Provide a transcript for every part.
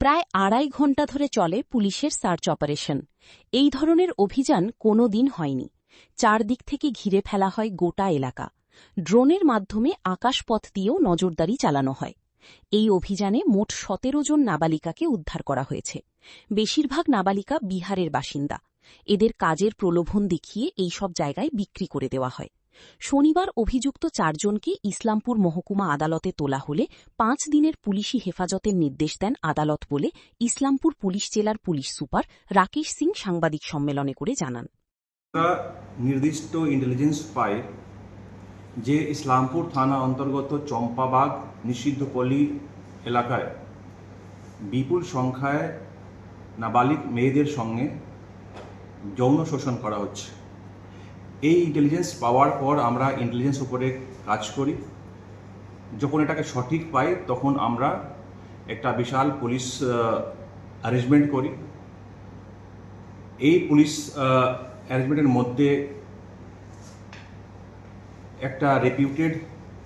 প্রায় 2.5 ঘণ্টা ধরে চলে পুলিশের সার্চ অপারেশন। এই ধরনের অভিযান কোনো দিন হয়নি। চারদিক থেকে ঘিরে ফেলা হয় গোটা এলাকা। ড্রোনের মাধ্যমে আকাশপথ দিয়েও নজরদারি চালানো হয়। এই অভিযানে মোট 17 জন নাবালিকাকে উদ্ধার করা হয়েছে। বেশিরভাগ নাবালিকা বিহারের বাসিন্দা। এদের কাজের প্রলোভন দেখিয়ে এই সব জায়গায় বিক্রি করে দেওয়া হয়। শনিবার অভিযুক্ত 4 জনকে ইসলামপুর মহকুমা আদালতে তোলা হলে 5 দিনের পুলিশি হেফাজতের নির্দেশ দেন আদালত বলে ইসলামপুর পুলিশ জেলার পুলিশ সুপার রাকেশ সিং সাংবাদিক সম্মেলনে করে জানান। নির্দিষ্ট ইন্টেলিজেন্স পায় যে ইসলামপুর থানা অন্তর্গত চম্পাবাগ নিষিদ্ধ পল্লী এলাকায় বিপুল সংখ্যায় নাবালিক মেয়েদের সঙ্গে যৌন শোষণ করা হচ্ছে। এই ইন্টেলিজেন্স পাওয়ার পর আমরা ইন্টেলিজেন্স উপরে কাজ করি। যখন এটাকে সঠিক পাই তখন আমরা একটা বিশাল পুলিশ অ্যারেঞ্জমেন্ট করি। এই পুলিশ অ্যারেঞ্জমেন্টের মধ্যে একটা রেপিউটেড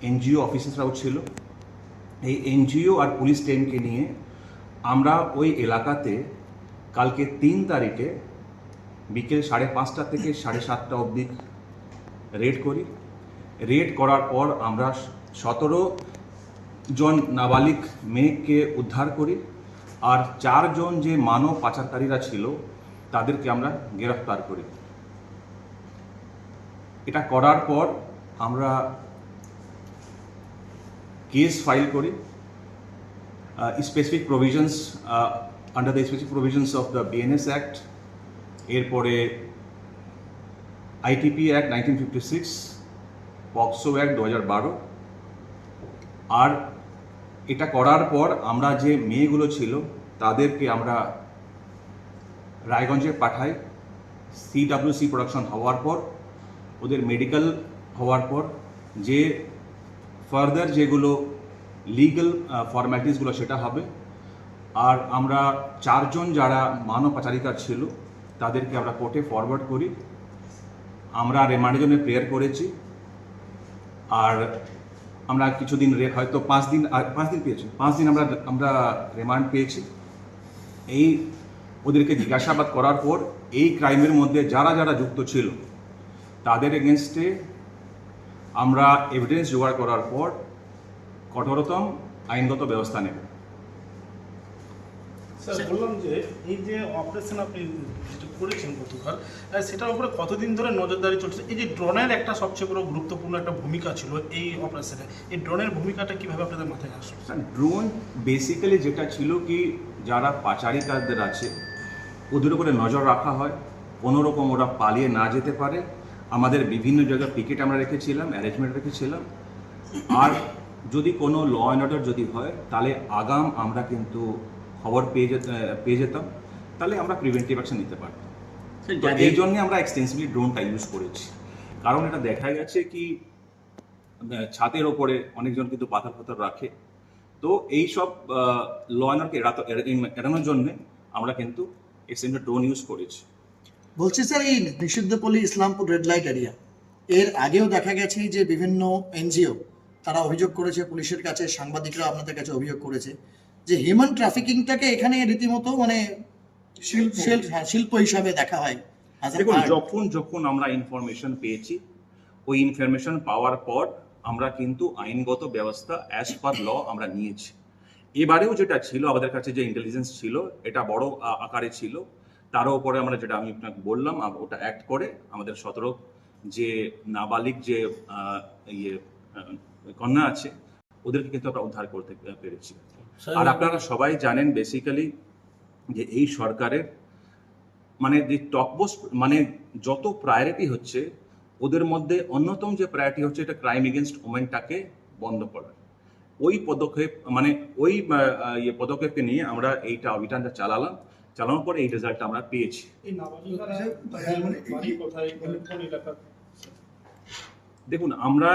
এনজিও অফিসাররাও ছিল। এই এনজিও আর পুলিশ টিমকে নিয়ে আমরা ওই এলাকাতে কালকে 3 তারিখে বিকেল 5:30 থেকে 7:30 অবধি রেড করি। রেড করার পর আমরা 17 জন নাবালিক মেয়েকে উদ্ধার করি, আর 4 জন যে মানব পাচারকারীরা ছিল তাদেরকে আমরা গ্রেফতার করি। এটা করার পর আমরা কেস ফাইল করি specific provisions under the specific provisions of the BNS act, এরপরে আইটিপি অ্যাক্ট 1956, পক্সো অ্যাক্ট 2012। আর এটা করার পর আমরা যে মেয়েগুলো ছিল তাদেরকে আমরা রায়গঞ্জে পাঠাই। সিডব্লিউসি প্রোডাকশন হওয়ার পর, ওদের মেডিকেল হওয়ার পর, যে ফার্দার যেগুলো লিগ্যাল ফর্ম্যালিটিসগুলো সেটা হবে। আর আমরা 4 জন যারা মানব পাচারিকা ছিল তাদেরকে আমরা কোর্টে ফরওয়ার্ড করি। আমরা রিমান্ডের জন্য প্রেয়ার করেছি। আর আমরা কিছুদিন হয়তো 5 দিন পেয়েছি, 5 দিন আমরা রিমান্ড পেয়েছি। এই ওদেরকে জিজ্ঞাসাবাদ করার পর এই ক্রাইমের মধ্যে যারা যারা যুক্ত ছিল তাদের এগেনস্টে আমরা এভিডেন্স জোগাড় করার পর কঠোরতম আইনগত ব্যবস্থা নেব। স্যার, বললাম যে এই যে অপারেশন আপনি যেটা করেছেন গতকাল, সেটার উপরে কতদিন ধরে নজরদারি চলছে? এই যে ড্রোনের একটা সবচেয়ে বড় গুরুত্বপূর্ণ একটা ভূমিকা ছিল এই অপারেশনে, এই ড্রোনের ভূমিকাটা কিভাবে আপনাদের মাথায় আসলো? ড্রোন বেসিক্যালি যেটা ছিল কি, যারা পাচারিকারদের আছে ওদের উপরে নজর রাখা হয়, কোনোরকম ওরা পালিয়ে না যেতে পারে। আমাদের বিভিন্ন জায়গায় পিকেট আমরা রেখেছিলাম, অ্যারেঞ্জমেন্ট রেখেছিলাম। আর যদি কোনো ল অ্যান্ড অর্ডার যদি হয় তাহলে আগাম আমরা কিন্তু খবর পেয়ে যেতাম, তাহলে আমরা প্রিভেন্টিভ অ্যাকশন নিতে পারতাম। এই জন্য আমরা এক্সটেন্সিভলি ড্রোনটা ইউজ করেছি। কারণ এটা দেখা গেছে কি ছাদের ওপরে অনেকজন কিন্তু পাথর রাখে, তো এই সব ল অ্যান্ড অর্ডারকে এড়ানোর জন্য আমরা কিন্তু এক্সটেন্সিভ ড্রোন ইউজ করেছি। বলছি স্যার, এই নিষিদ্ধপল্লী ইসলামপুর রেড লাইট এরিয়া এর আগেও দেখা গেছে যে বিভিন্ন এনজিও তারা অভিযোগ করেছে পুলিশের কাছে, সাংবাদিকরা আপনাদের কাছে অভিযোগ করেছে যে হিউম্যান ট্রাফিকিংটাকে এখানে রীতিমতো মানে শিল্প হিসাবে দেখা হয়। দেখুন, যখন আমরা ইনফরমেশন পেয়েছি, ওই ইনফরমেশন পাওয়ার পর আমরা কিন্তু আইনগত ব্যবস্থা অ্যাজ পার ল আমরা নিয়েছি। এবারেও যেটা ছিল আমাদের কাছে যে ইন্টেলিজেন্স ছিল এটা বড় আকারে ছিল, তারও উপরে আমরা যেটা আমি আপনাকে বললাম ওটা অ্যাক্ট করে আমাদের 17 যে নাবালিক যে কন্যা আছে ওদেরকে কিন্তু আমরা উদ্ধার করতে পেরেছি। আর আপনারা সবাই জানেন বেসিক্যালি যে এই সরকারের মানে যে টপমোস্ট মানে যত প্রায়োরিটি হচ্ছে ওদের মধ্যে অন্যতম যে প্রায়োরিটি হচ্ছে এটা ক্রাইম এগেনস্ট ওমেনটাকে বন্ধ করা। ওই পদক্ষেপ মানে ওই পদক্ষেপকে নিয়ে আমরা এইটা অভিযানটা চালানোর পরে এই রেজাল্টটা আমরা পেয়েছি। দেখুন, আমরা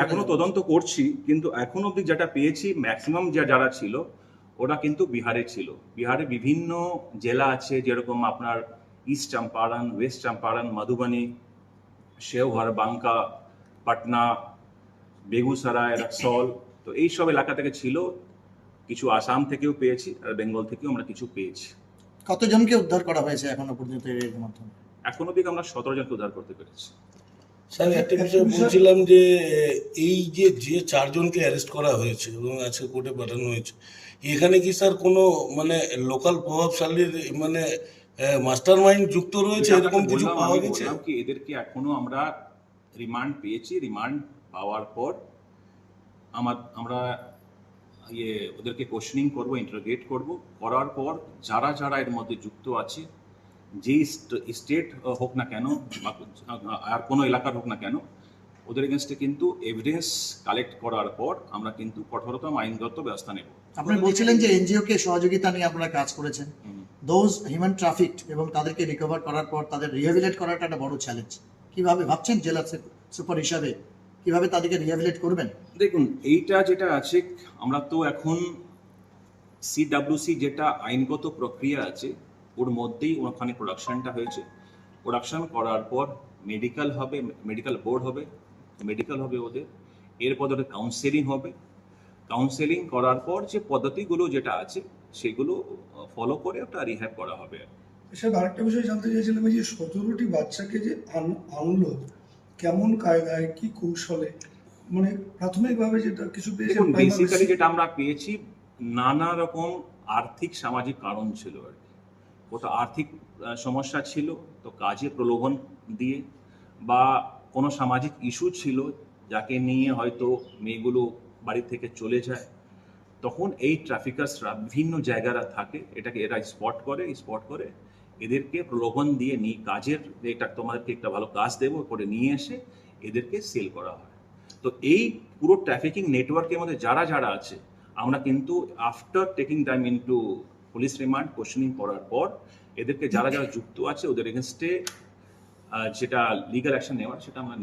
এখনো তদন্ত করছি, কিন্তু এখন অবধি যেটা পেয়েছি ম্যাক্সিমাম যারা ছিল ওরা কিন্তু বিহারে ছিল। বিহারে বিভিন্ন জেলা আছে, যেরকম আপনার ইস্ট চম্পারণ, ওয়েস্ট চম্পারণ, মধুবনী, শেওহর, বাঙ্কা, পাটনা, বেগুসরায়, রক্সৌল, তো এইসব এলাকা থেকে ছিল। কিছু আসাম থেকেও পেয়েছি আর বেঙ্গল থেকেও আমরা কিছু পেয়েছি। কতজনকে উদ্ধার করা হয়েছে এখনো পর্যন্ত এর মাধ্যমে? এখন অব্দি আমরা 17 জনকে উদ্ধার করতে পেরেছি। স্যার একটা বিষয় বলছিলাম যে এই যে 4 জনকে অ্যারেস্ট করা হয়েছে এবং আজকে কোর্টে পাঠানো হয়েছে, এখানে কি স্যার কোনো মানে লোকাল প্রভাবশালীর মানে মাস্টার মাইন্ড যুক্ত রয়েছে, এরকম কিছু পাওয়া গেছে? বললাম কি এদেরকে এখনো আমরা রিমান্ড পেয়েছি, রিমান্ড পাওয়ার পর আমরা ওদেরকে কোশ্চেনিং করব, ইন্টারোগেট করব, করার পর যারা যারা এর মধ্যে যুক্ত আছে, যে স্টেট হোক না কেন বা আর কোনো এলাকার হোক না কেন, ওদের এগেনস্টে কিন্তু এভিডেন্স কালেক্ট করার পর আমরা কিন্তু কঠোরতম আইনগত ব্যবস্থা নেব। আপনি বলছিলেন যে এনজিও কে সহযোগিতা নিয়ে আপনারা কাজ করেছেন, দোজ হিউম্যান ট্রাফিকড এবং তাদেরকে রিকভার করার পর তাদের রিহ্যাবিলিট করাটা একটা বড় চ্যালেঞ্জ। কিভাবে ভাবছেন জেলা সুপার হিসাবে কিভাবে তাদেরকে রিহ্যাবিলিট করবেন? দেখুন, এইটা যেটা আছে, আমরা তো এখন সিডব্লিউসি যেটা আইনগত প্রক্রিয়া আছে ওর মধ্যেই ওখানে প্রোডাকশনটা হয়েছে। প্রোডাকশন করার পর মেডিকেল হবে, মেডিকেল বোর্ড হবে, মেডিকেল হবে ওদের, এরপর ওদের কাউন্সেলিং হবে, কাউন্সেলিং করার পর যে পদ্ধতিগুলো যেটা আছে সেগুলো ফলো করে ওটা রিহ্যাব করা হবে। স্যার আরেকটা বিষয় জানতে চাইছিলাম, এই যে 17টি বাচ্চাকে যে আনলো, কেমন কায়দায় কি কৌশলে, মানে প্রাথমিকভাবে যেটা কিছু পেয়েছেন? বেসিক্যালি যেটা আমরা পেয়েছি, নানা রকম আর্থিক সামাজিক কারণ ছিল আর কি। ওটা আর্থিক সমস্যা ছিল, তো কাজে প্রলোভন দিয়ে, বা কোনো সামাজিক ইস্যু ছিল যাকে নিয়ে হয়তো মেয়েগুলো বাড়ি থেকে চলে যায়, তখন এই ট্রাফিকার্সরা বিভিন্ন জায়গায় থাকে, এটাকে এরা স্পট করে এদেরকে প্রলোভন দিয়ে নিয়ে কাজের, এটা তোমাদেরকে একটা ভালো কাজ দেবো করে নিয়ে এসে এদেরকে সেল করা হয়। তো এই পুরো ট্রাফিকিং নেটওয়ার্কের মধ্যে যারা যারা আছে, আমরা কিন্তু after taking time into police remand questioning করার পর এদেরকে যারা যারা যুক্ত আছে ওদের এগেনস্টে যেটা লিগ্যাল অ্যাকশন নেওয়ার সেটা আমরা